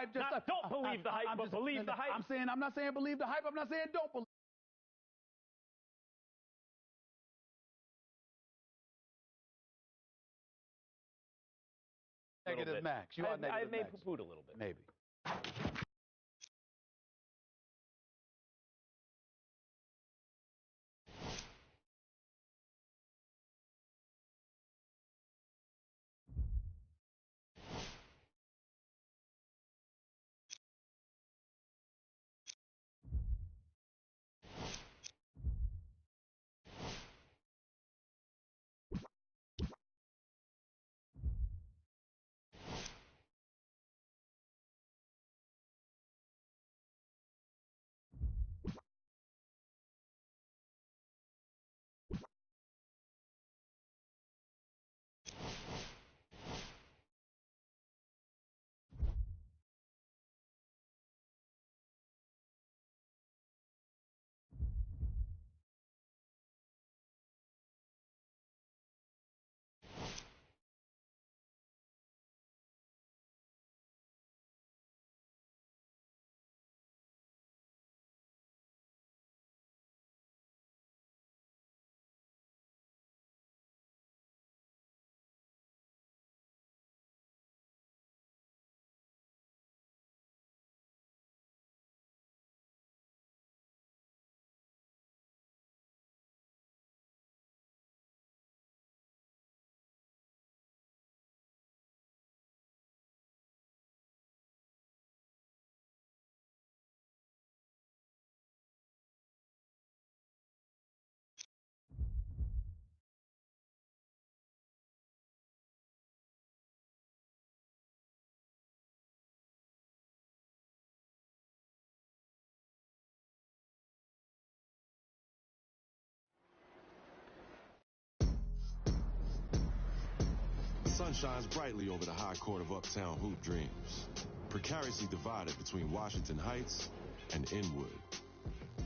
hype. Just don't believe the hype, but believe the hype. I'm not saying believe the hype. I'm not saying don't believe. Negative max. You are negative I may max. poo-pooed a little bit. Maybe. The sun shines brightly over the high court of uptown hoop dreams, precariously divided between Washington Heights and Inwood.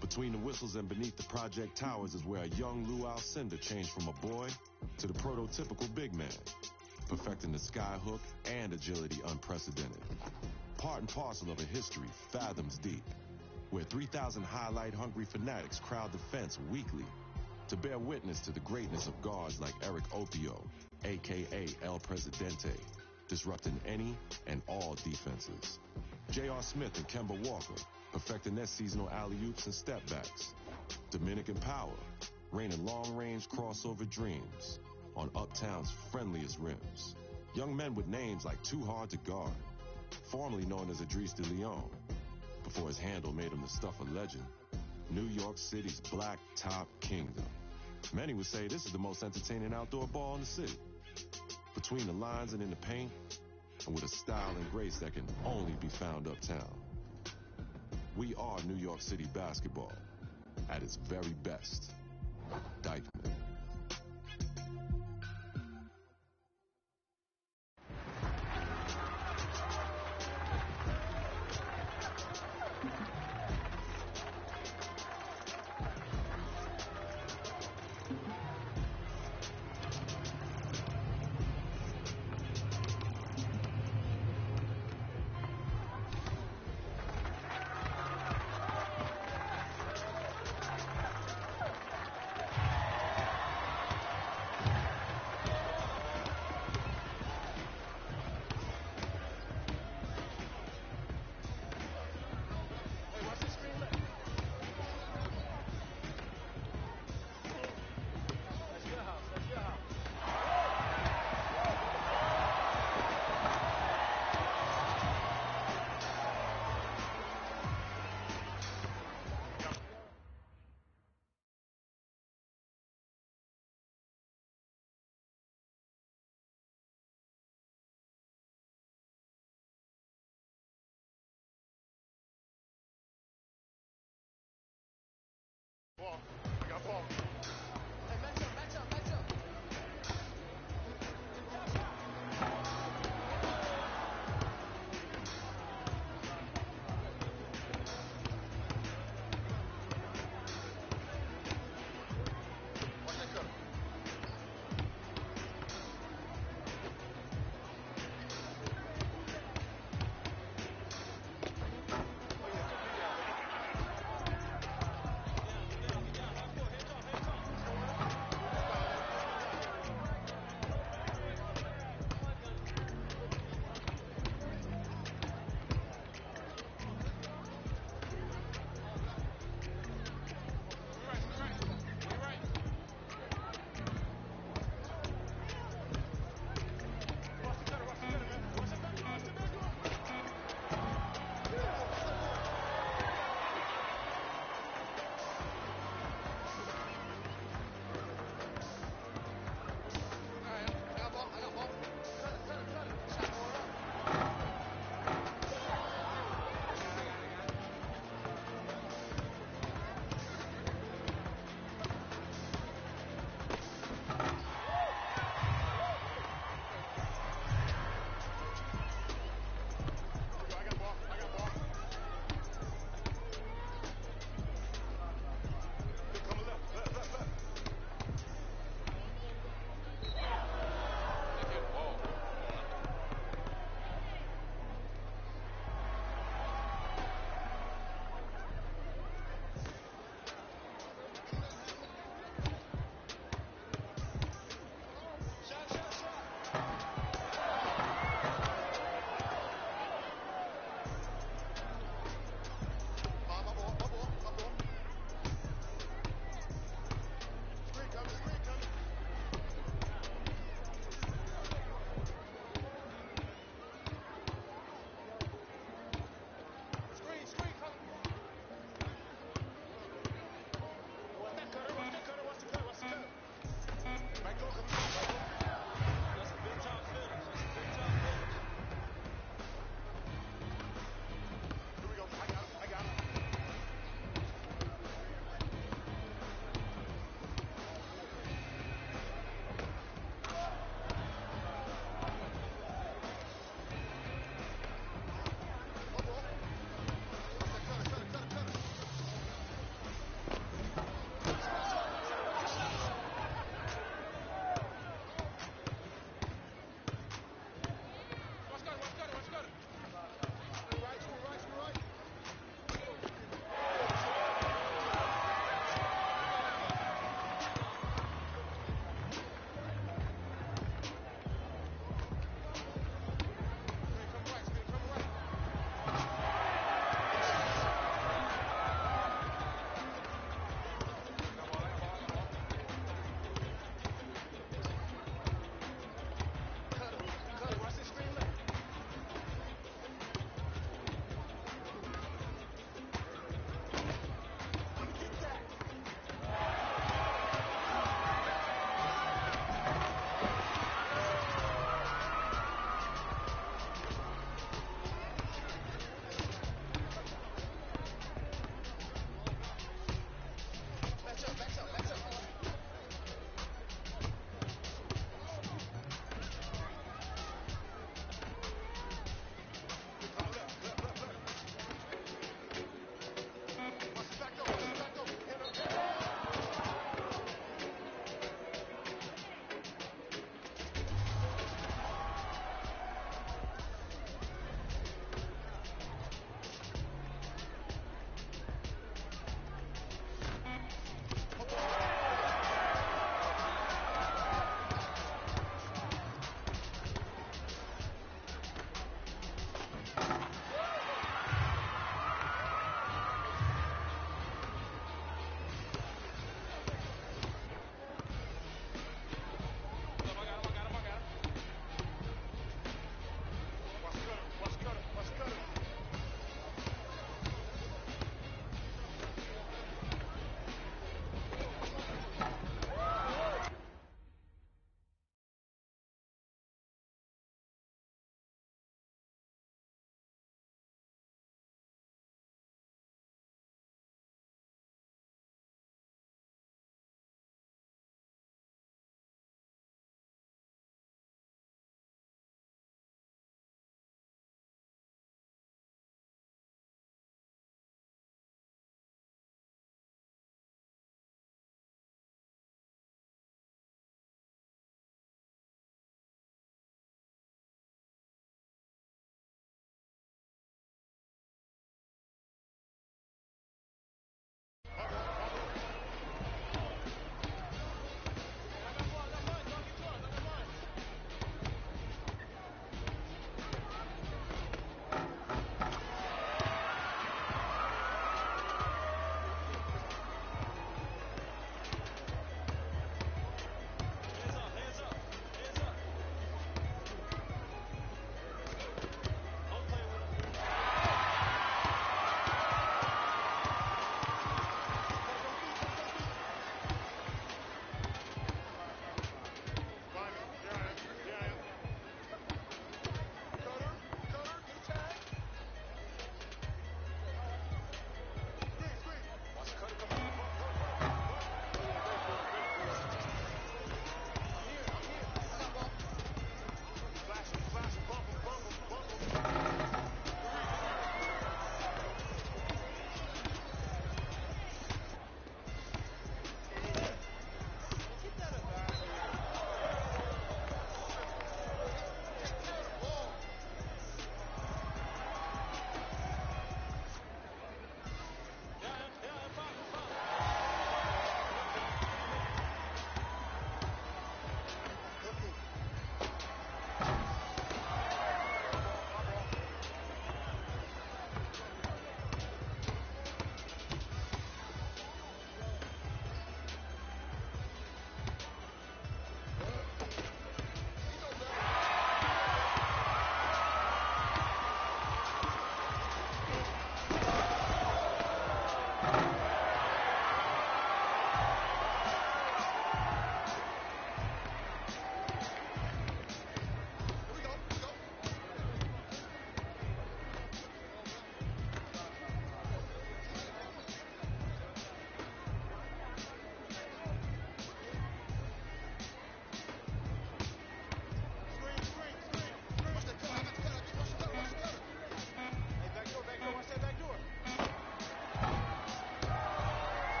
Between the whistles and beneath the project towers is where a young Lou Alcindor changed from a boy to the prototypical big man, perfecting the skyhook and agility unprecedented. Part and parcel of a history fathoms deep, where 3,000 highlight-hungry fanatics crowd the fence weekly to bear witness to the greatness of guards like Eric Opio, a.k.a. El Presidente, disrupting any and all defenses. J.R. Smith and Kemba Walker, perfecting their seasonal alley-oops and step-backs. Dominican Power, raining long-range crossover dreams on Uptown's friendliest rims. Young men with names like Too Hard to Guard, formerly known as Idris de Leon, before his handle made him the stuff of legend. New York City's Black Top Kingdom. Many would say this is the most entertaining outdoor ball in the city. Between the lines and in the paint, and with a style and grace that can only be found uptown. We are New York City basketball at its very best. Dykeman. Ball. We got ball. Hey, match up, match up, match up. Watch that cut.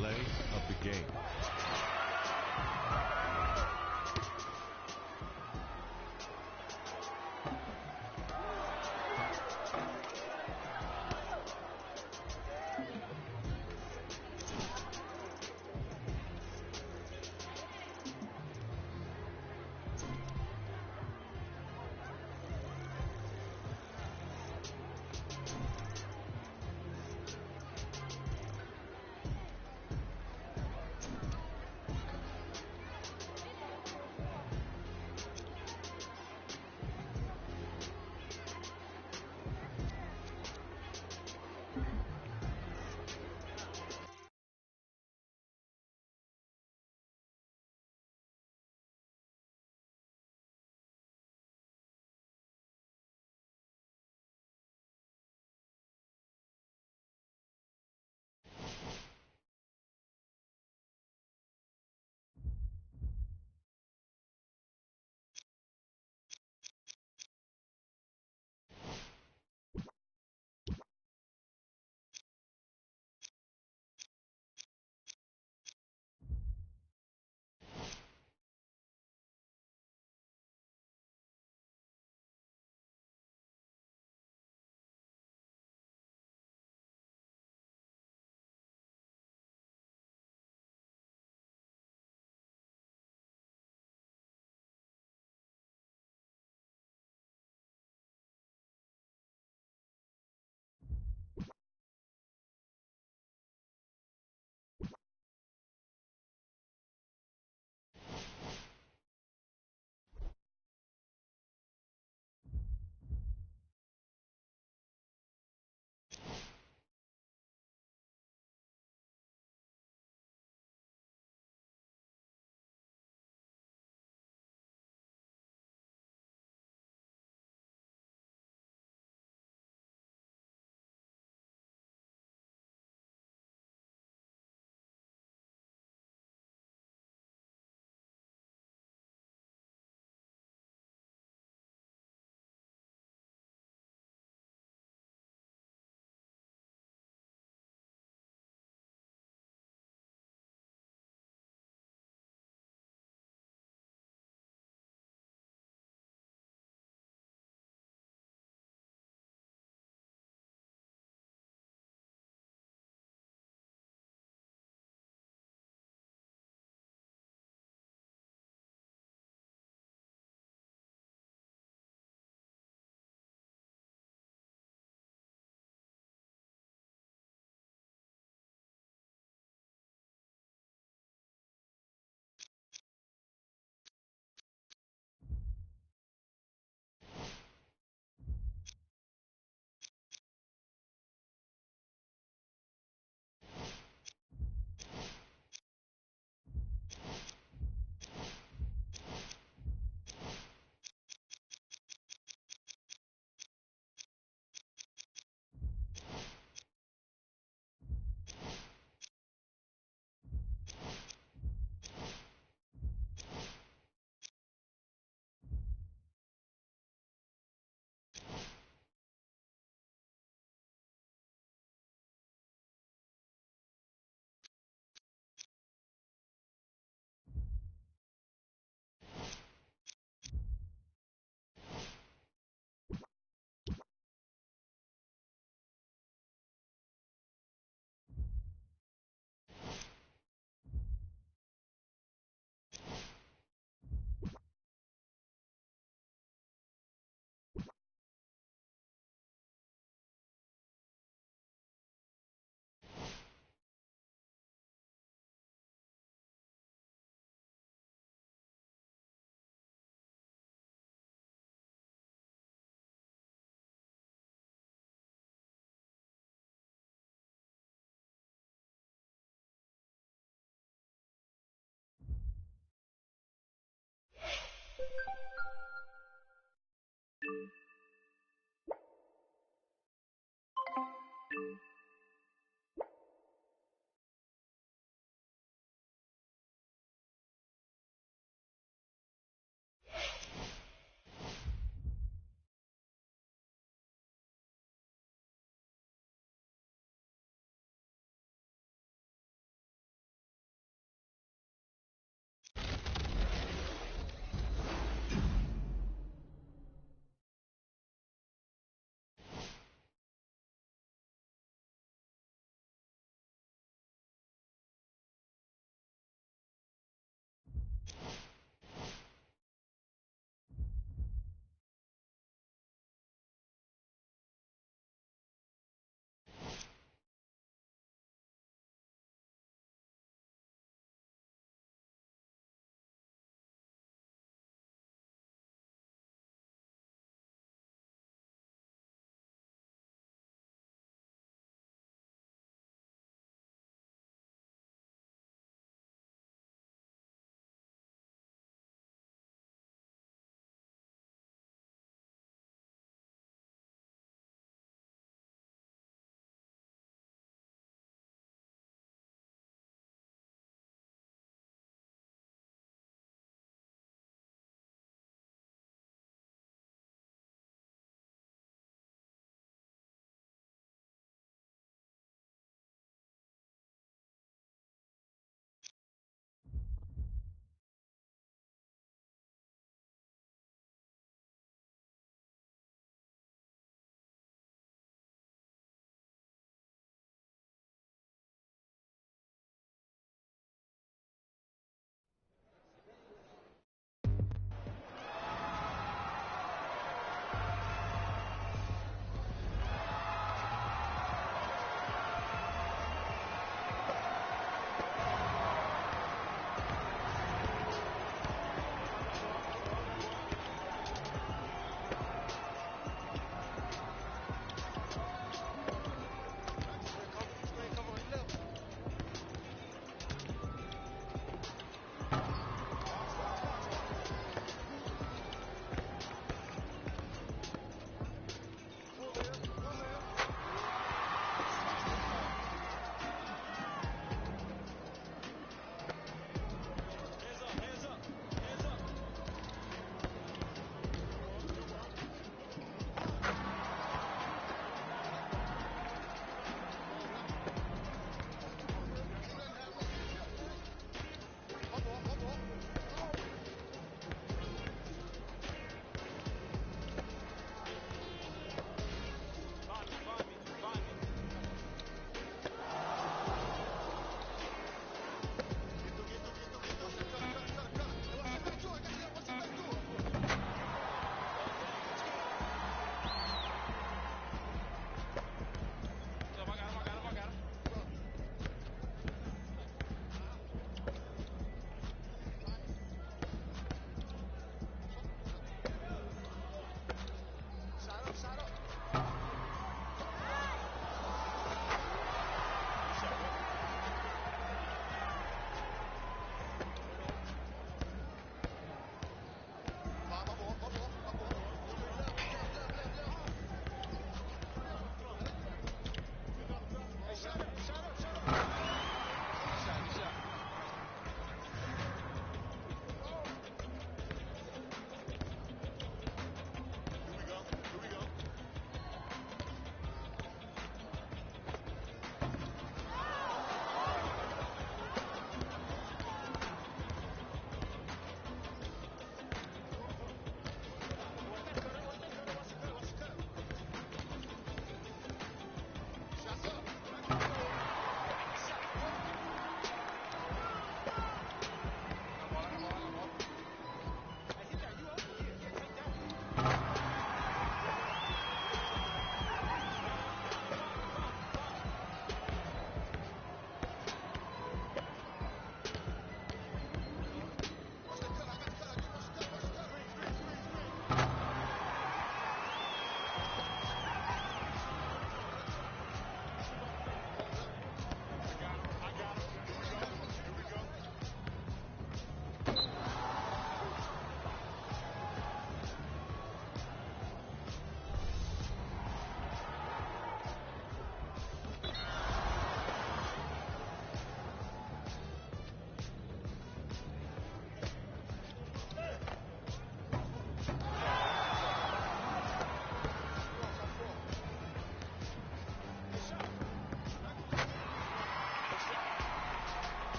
play of the game.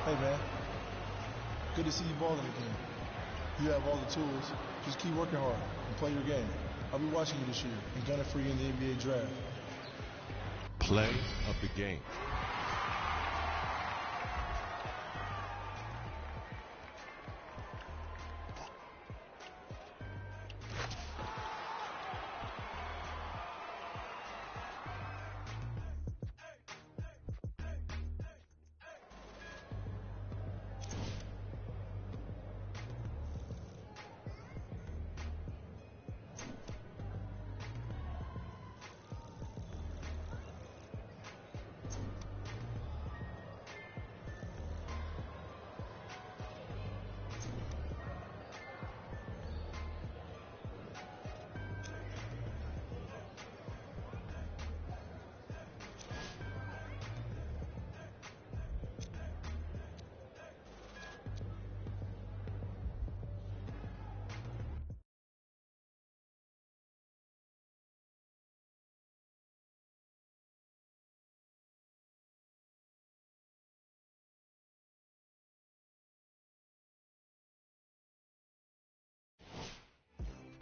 Hey, man. Good to see you balling again. You have all the tools. Just keep working hard and play your game. I'll be watching you this year and gunning for you in the NBA draft. Play of the game.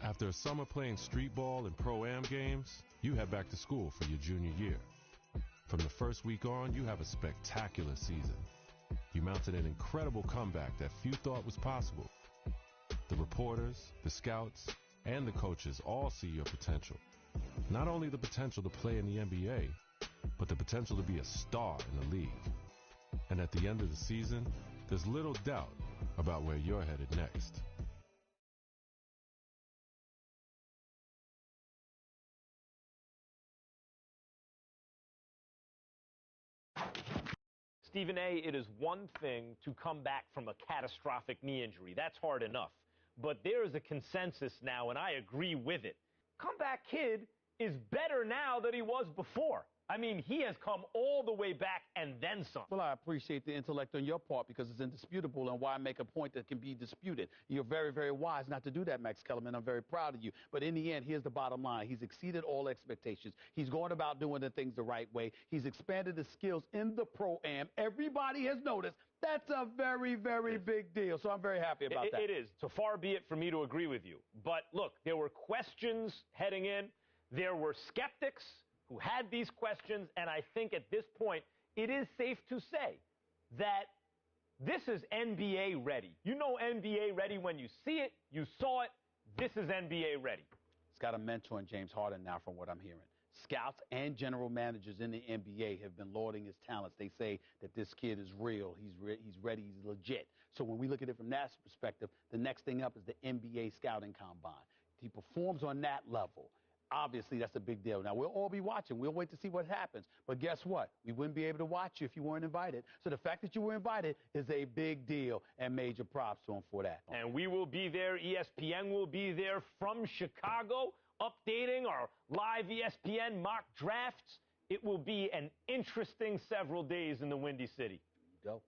After a summer playing street ball and pro-am games, you head back to school for your junior year. From the first week on, you have a spectacular season. You mounted an incredible comeback that few thought was possible. The reporters, the scouts, and the coaches all see your potential. Not only the potential to play in the NBA, but the potential to be a star in the league. And at the end of the season, there's little doubt about where you're headed next. Stephen A., it is one thing to come back from a catastrophic knee injury. That's hard enough. But there is a consensus now, and I agree with it. Comeback Kid is better now than he was before. I mean, he has come all the way back and then some. Well, I appreciate the intellect on your part because it's indisputable, and why make a point that can be disputed. You're very, very wise not to do that, Max Kellerman. I'm very proud of you. But in the end, here's the bottom line. He's exceeded all expectations. He's going about doing the things the right way. He's expanded his skills in the pro-am. Everybody has noticed. That's a very, very big deal. So I'm very happy about that. It is. So far be it for me to agree with you. But look, there were questions heading in. There were skeptics who had these questions, and I think at this point, it is safe to say that this is NBA ready. You know NBA ready when you see it, you saw it, this is NBA ready. He's got a mentor in James Harden now, from what I'm hearing. Scouts and general managers in the NBA have been lauding his talents. They say that this kid is real. He's ready. He's legit. So when we look at it from that perspective, the next thing up is the NBA scouting combine. He performs on that level. Obviously, that's a big deal. Now, we'll all be watching. We'll wait to see what happens. But guess what? We wouldn't be able to watch you if you weren't invited. So the fact that you were invited is a big deal, and major props to him for that. And we will be there. ESPN will be there from Chicago, updating our live ESPN mock drafts. It will be an interesting several days in the Windy City. Go.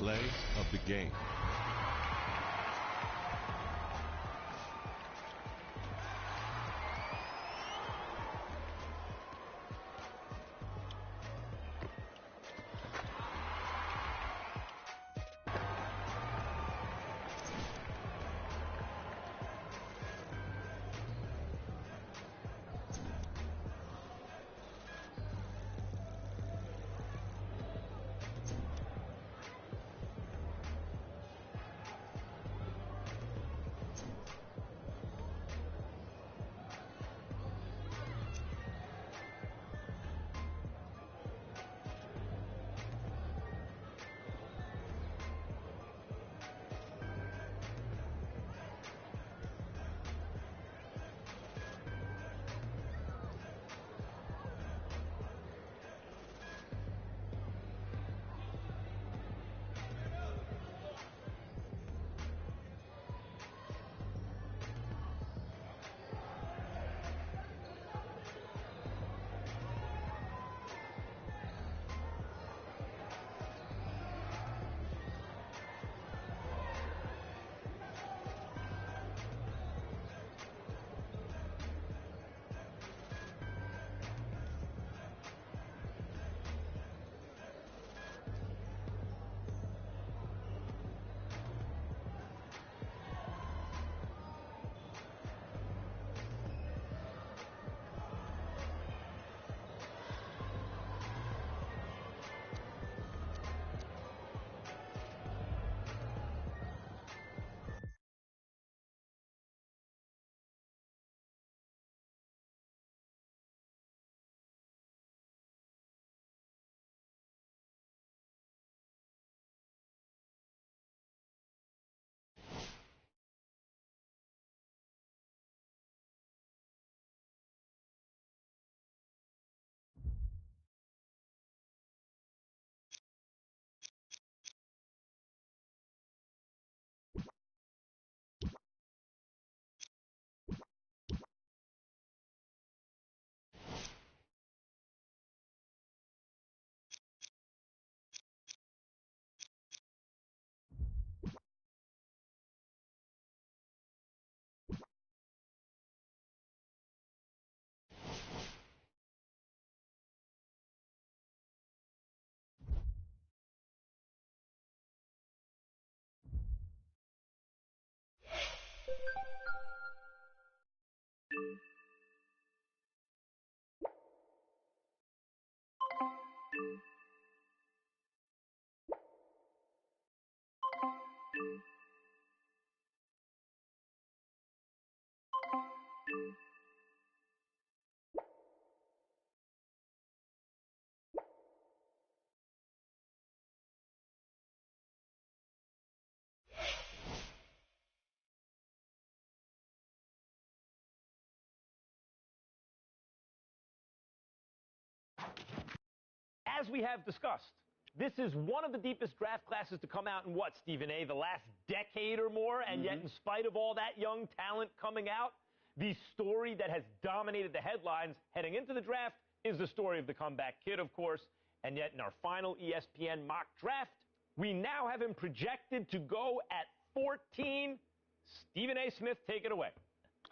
Play of the game. As we have discussed, this is one of the deepest draft classes to come out in what, Stephen A., the last decade or more, and yet in spite of all that young talent coming out, the story that has dominated the headlines heading into the draft is the story of the comeback kid, of course, and yet in our final ESPN mock draft, we now have him projected to go at 14. Stephen A. Smith, take it away.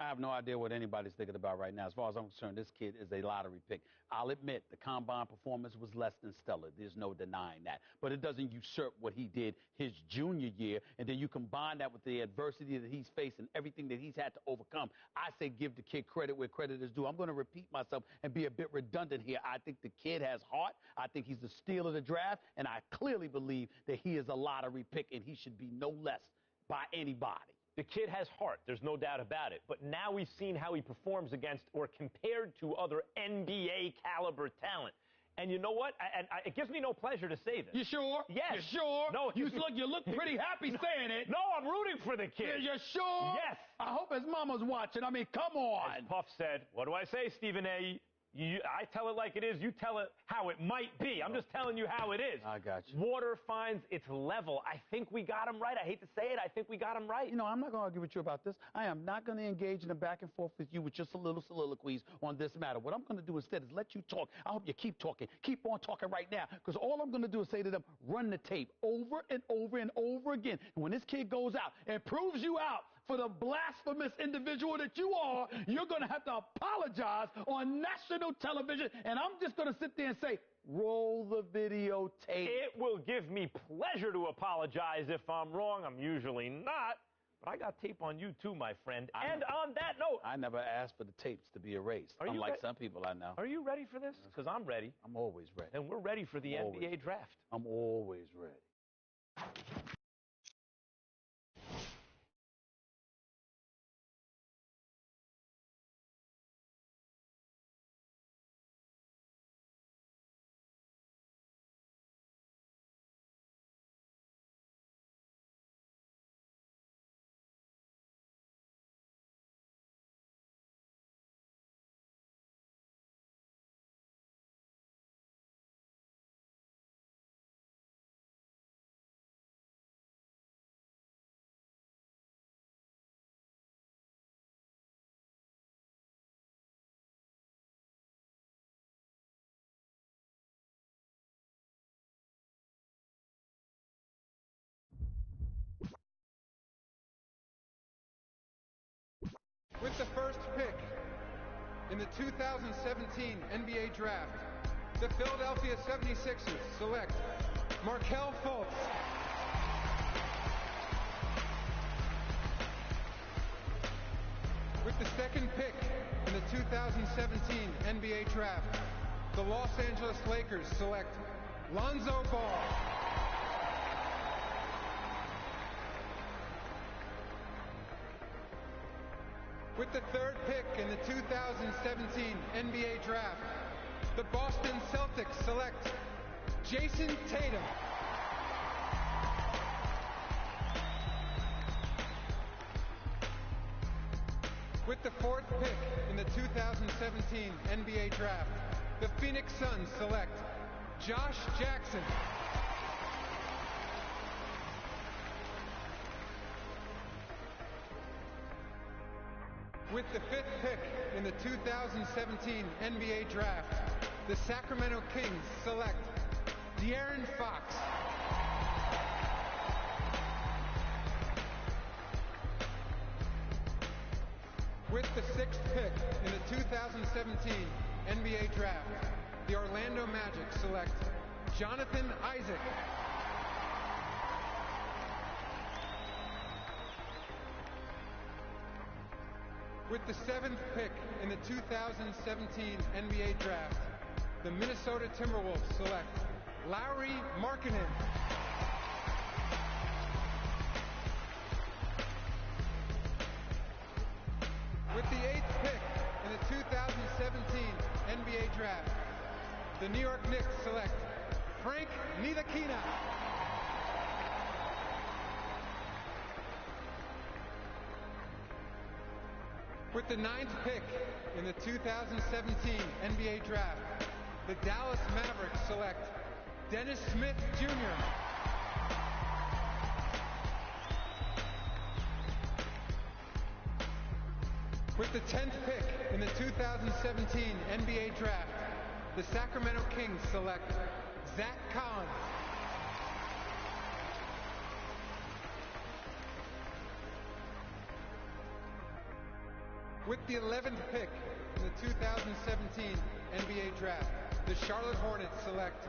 I have no idea what anybody's thinking about right now. As far as I'm concerned, this kid is a lottery pick. I'll admit the combine performance was less than stellar. There's no denying that. But it doesn't usurp what he did his junior year. And then you combine that with the adversity that he's faced and everything that he's had to overcome. I say give the kid credit where credit is due. I'm going to repeat myself and be a bit redundant here. I think the kid has heart. I think he's the steal of the draft. And I clearly believe that he is a lottery pick and he should be no less by anybody. The kid has heart. There's no doubt about it. But now we've seen how he performs against or compared to other NBA caliber talent. And you know what? It gives me no pleasure to say this. You sure? Yes. You sure? No. You look pretty happy saying it. No, I'm rooting for the kid. You sure? Yes. I hope his mama's watching. I mean, come on. As Puff said, what do I say, Stephen A.? I tell it like it is. You tell it how it might be. I'm just telling you how it is. I got you. Water finds its level. I think we got him right. I hate to say it. I think we got him right. You know, I'm not going to argue with you about this. I am not going to engage in a back and forth with you with just a little soliloquies on this matter. What I'm going to do instead is let you talk. I hope you keep talking. Keep on talking right now, because all I'm going to do is say to them, run the tape over and over and over again. And when this kid goes out and proves you out for the blasphemous individual that you are, you're going to have to apologize on national television. And I'm just going to sit there and say, roll the videotape. It will give me pleasure to apologize if I'm wrong. I'm usually not. But I got tape on you too, my friend. And on that note, I never asked for the tapes to be erased, unlike some people I know. Are you ready for this? Because I'm ready. I'm always ready. And we're ready for the NBA draft. I'm always ready. With the first pick in the 2017 NBA Draft, the Philadelphia 76ers select Markelle Fultz. With the second pick in the 2017 NBA Draft, the Los Angeles Lakers select Lonzo Ball. With the third pick in the 2017 NBA Draft, the Boston Celtics select Jason Tatum. With the fourth pick in the 2017 NBA Draft, the Phoenix Suns select Josh Jackson. With the fifth pick in the 2017 NBA Draft, the Sacramento Kings select De'Aaron Fox. With the sixth pick in the 2017 NBA Draft, the Orlando Magic select Jonathan Isaac. With the seventh pick in the 2017 NBA Draft, the Minnesota Timberwolves select Lauri Markkanen. With the eighth pick in the 2017 NBA Draft, the New York Knicks select Frank Ntilikina. With the ninth pick in the 2017 NBA Draft, the Dallas Mavericks select Dennis Smith Jr. With the 10th pick in the 2017 NBA Draft, the Sacramento Kings select Zach Collins. With the 11th pick in the 2017 NBA Draft, the Charlotte Hornets select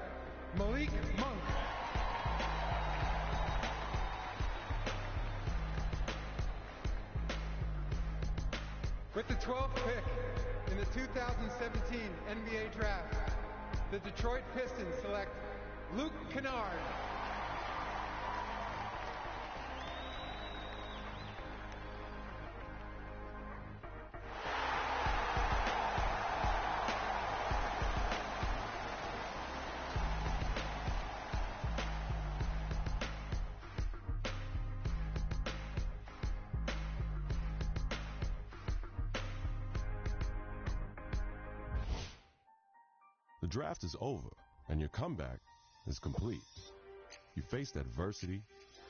Malik Monk. With the 12th pick in the 2017 NBA Draft, the Detroit Pistons select Luke Kennard. draft is over, and your comeback is complete. You faced adversity,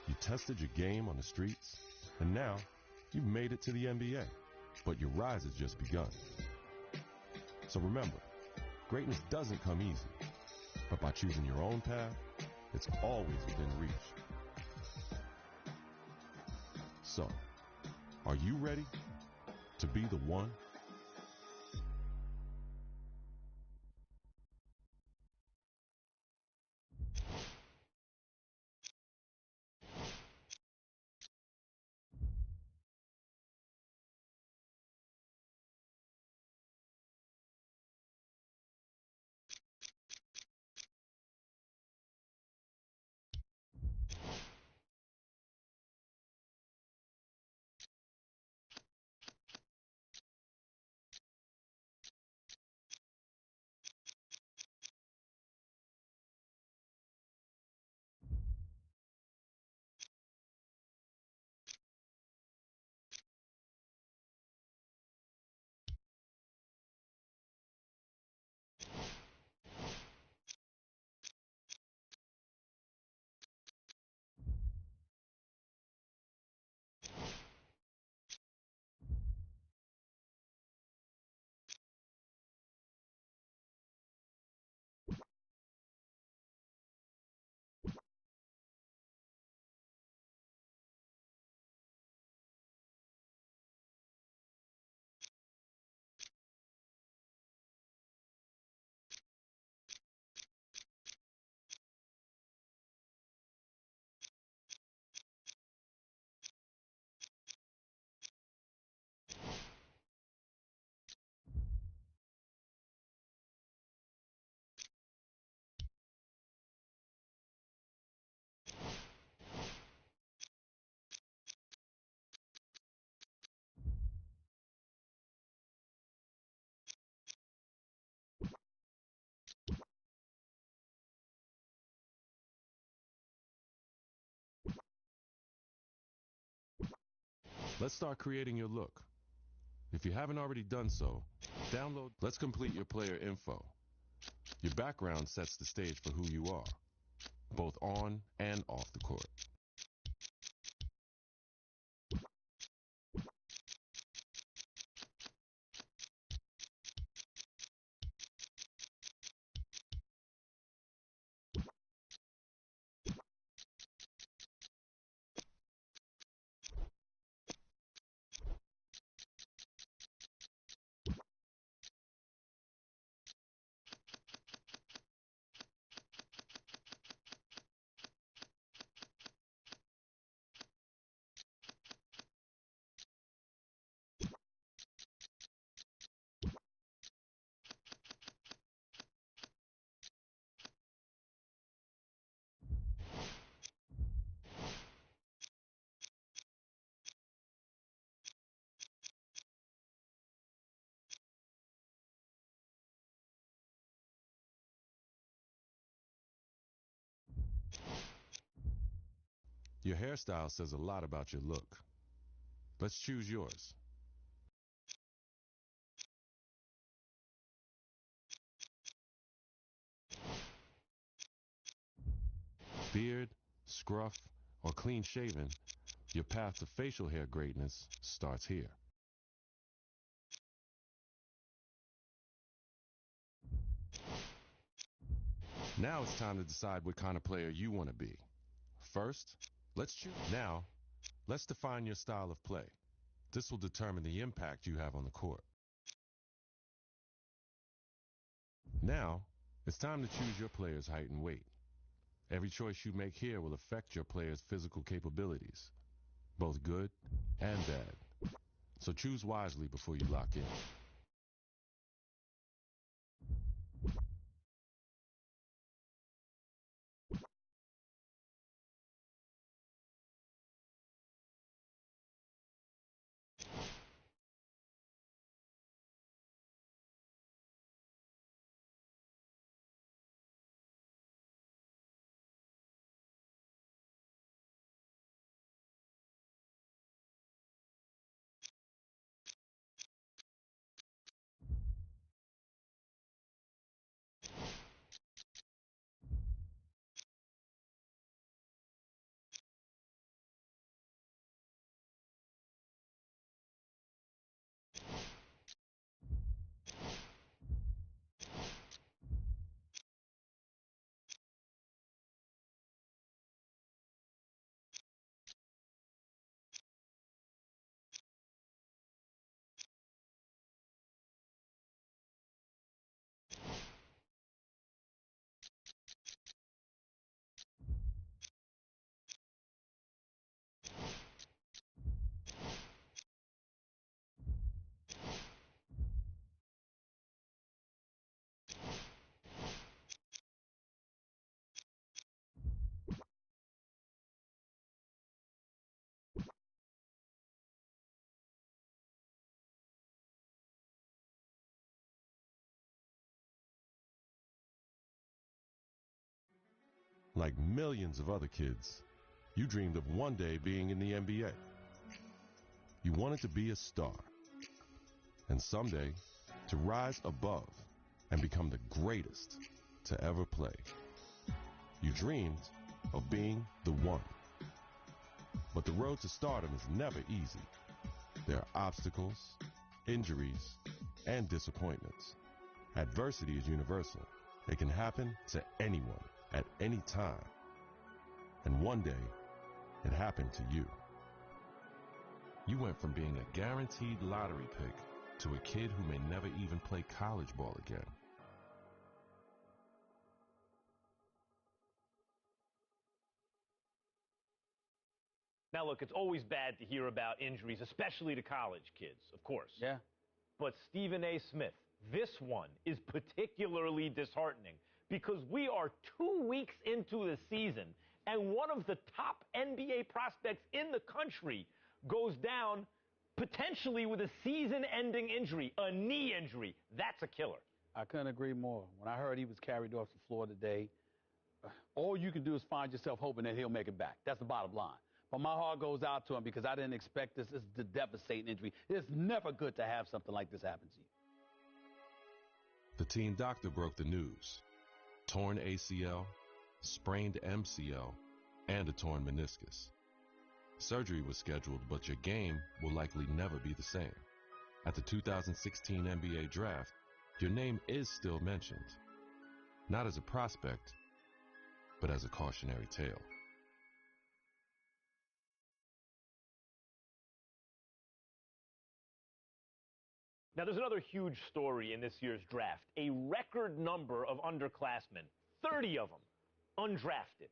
you tested your game on the streets, and now you've made it to the NBA. But your rise has just begun. So remember, greatness doesn't come easy, but by choosing your own path, it's always within reach. So, are you ready to be the one? Let's start creating your look. If you haven't already done so, download. Let's complete your player info. Your background sets the stage for who you are, both on and off the court. Your hairstyle says a lot about your look. Let's choose yours. Beard, scruff, or clean shaven, your path to facial hair greatness starts here. Now it's time to decide what kind of player you want to be. First, let's choose. Now, let's define your style of play. This will determine the impact you have on the court. Now, it's time to choose your player's height and weight. Every choice you make here will affect your player's physical capabilities, both good and bad. So choose wisely before you lock in. Like millions of other kids, you dreamed of one day being in the NBA. You wanted to be a star. And someday, to rise above and become the greatest to ever play. You dreamed of being the one. But the road to stardom is never easy. There are obstacles, injuries, and disappointments. Adversity is universal. It can happen to anyone at any time. And one day, it happened to you. You went from being a guaranteed lottery pick to a kid who may never even play college ball again. Now, look, it's always bad to hear about injuries, especially to college kids, of course. Yeah. But Stephen A. Smith, this one is particularly disheartening because we are 2 weeks into the season and one of the top NBA prospects in the country goes down potentially with a season-ending injury, a knee injury. That's a killer. I couldn't agree more. When I heard he was carried off the floor today, all you can do is find yourself hoping that he'll make it back. That's the bottom line. But my heart goes out to him because I didn't expect this. This is a devastating injury. It's never good to have something like this happen to you. The team doctor broke the news. Torn ACL, sprained MCL, and a torn meniscus. Surgery was scheduled, but your game will likely never be the same. At the 2016 NBA draft, your name is still mentioned. Not as a prospect, but as a cautionary tale. Now, there's another huge story in this year's draft. A record number of underclassmen, 30 of them, undrafted.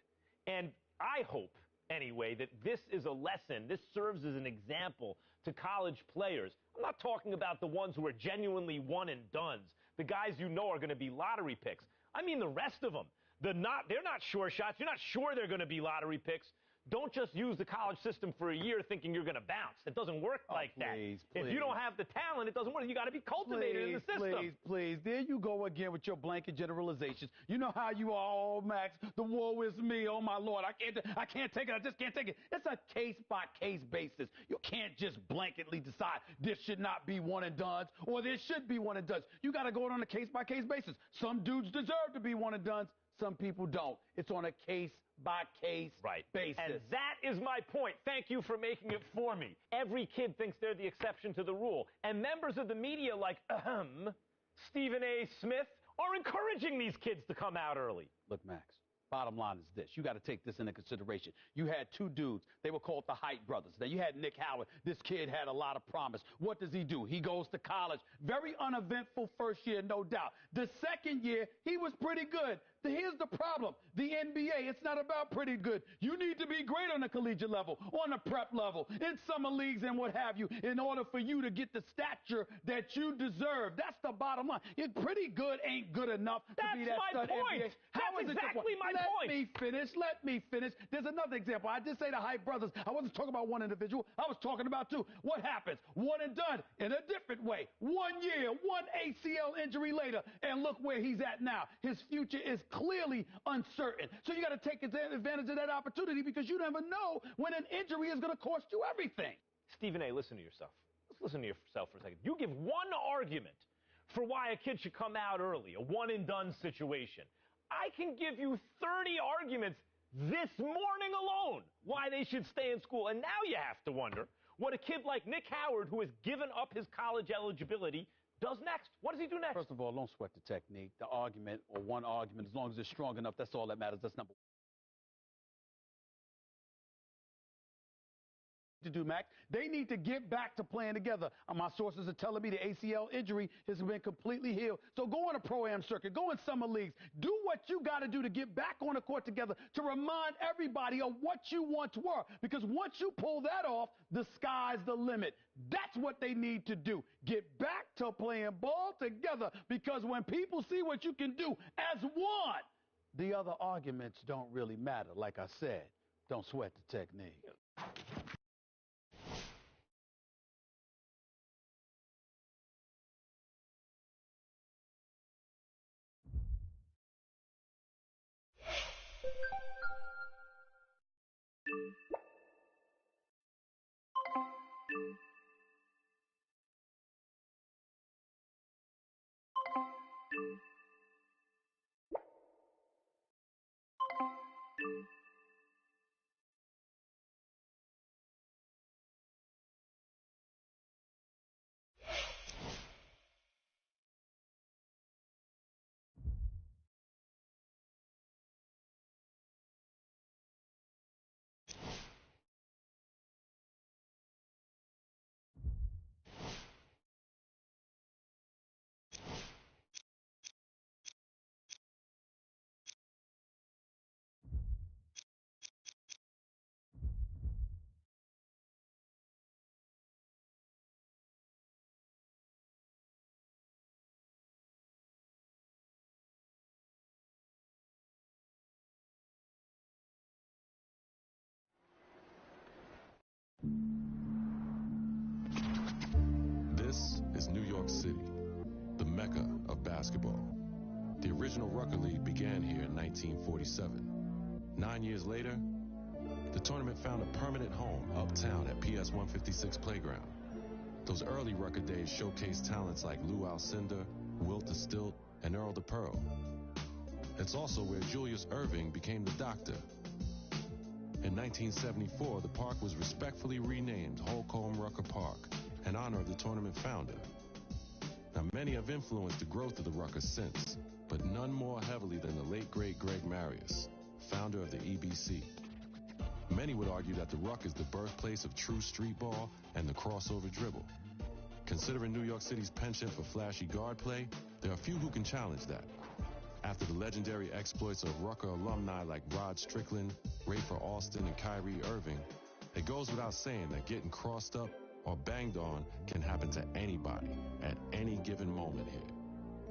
And I hope, anyway, that this is a lesson. This serves as an example to college players. I'm not talking about the ones who are genuinely one and dones, the guys you know are going to be lottery picks. I mean the rest of them. They're not sure shots. You're not sure they're going to be lottery picks. Don't just use the college system for a year thinking you're going to bounce. It doesn't work like that. If you don't have the talent, it doesn't work. You got to be cultivated in the system. Please. There you go again with your blanket generalizations. You know how you are, oh, Max. The woe is me. Oh, my Lord. I can't take it. I just can't take it. It's a case-by-case basis. You can't just blanketly decide this should not be one and dones or this should be one and dones. You got to go on a case-by-case basis. Some dudes deserve to be one and dones. Some people don't. It's on a case-by-case basis. And that is my point. Thank you for making it for me. Every kid thinks they're the exception to the rule. And members of the media like, Stephen A. Smith, are encouraging these kids to come out early. Look, Max, bottom line is this. You got to take this into consideration. You had two dudes. They were called the Height brothers. Now, you had Nick Howard. This kid had a lot of promise. What does he do? He goes to college. Very uneventful first year, no doubt. The second year, he was pretty good. Here's the problem. The NBA, it's not about pretty good. You need to be great on the collegiate level, on the prep level, in summer leagues and what have you, in order for you to get the stature that you deserve. That's the bottom line. Pretty good ain't good enough to be that stud NBA. That's exactly my point. Let me finish. There's another example. I did say the Height brothers. I wasn't talking about one individual. I was talking about two. What happens? One and done in a different way. 1 year, one ACL injury later, and look where he's at now. His future is clearly uncertain. So you got to take advantage of that opportunity because you never know when an injury is going to cost you everything. Stephen A., listen to yourself. Let's listen to yourself for a second. You give one argument for why a kid should come out early, a one-and-done situation. I can give you 30 arguments this morning alone why they should stay in school. And now you have to wonder what a kid like Nick Howard, who has given up his college eligibility, does next. What does he do next? First of all, don't sweat the technique, the argument, or one argument. As long as it's strong enough, that's all that matters. That's number one. To do, Max. They need to get back to playing together. My sources are telling me the ACL injury has been completely healed. So go on a pro-am circuit, go in summer leagues, do what you got to do to get back on the court together to remind everybody of what you once were. Because once you pull that off, the sky's the limit. That's what they need to do. Get back to playing ball together because when people see what you can do as one, the other arguments don't really matter. Like I said, don't sweat the technique. This is New York City, the mecca of basketball. The original Rucker League began here in 1947. 9 years later, the tournament found a permanent home uptown at PS 156 Playground. Those early Rucker days showcased talents like Lou Alcindor, Wilt the Stilt, and Earl the Pearl. It's also where Julius Erving became the Doctor. In 1974, the park was respectfully renamed Holcomb Rucker Park in honor of the tournament founder. Now, many have influenced the growth of the Rucker since, but none more heavily than the late, great Greg Marius, founder of the EBC. Many would argue that the Ruck is the birthplace of true street ball and the crossover dribble. Considering New York City's penchant for flashy guard play, there are few who can challenge that. After the legendary exploits of Rucker alumni like Rod Strickland, Rafer Alston, and Kyrie Irving, it goes without saying that getting crossed up or banged on can happen to anybody at any given moment here.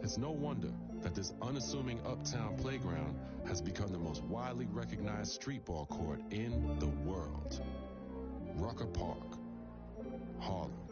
It's no wonder that this unassuming uptown playground has become the most widely recognized street ball court in the world. Rucker Park, Harlem.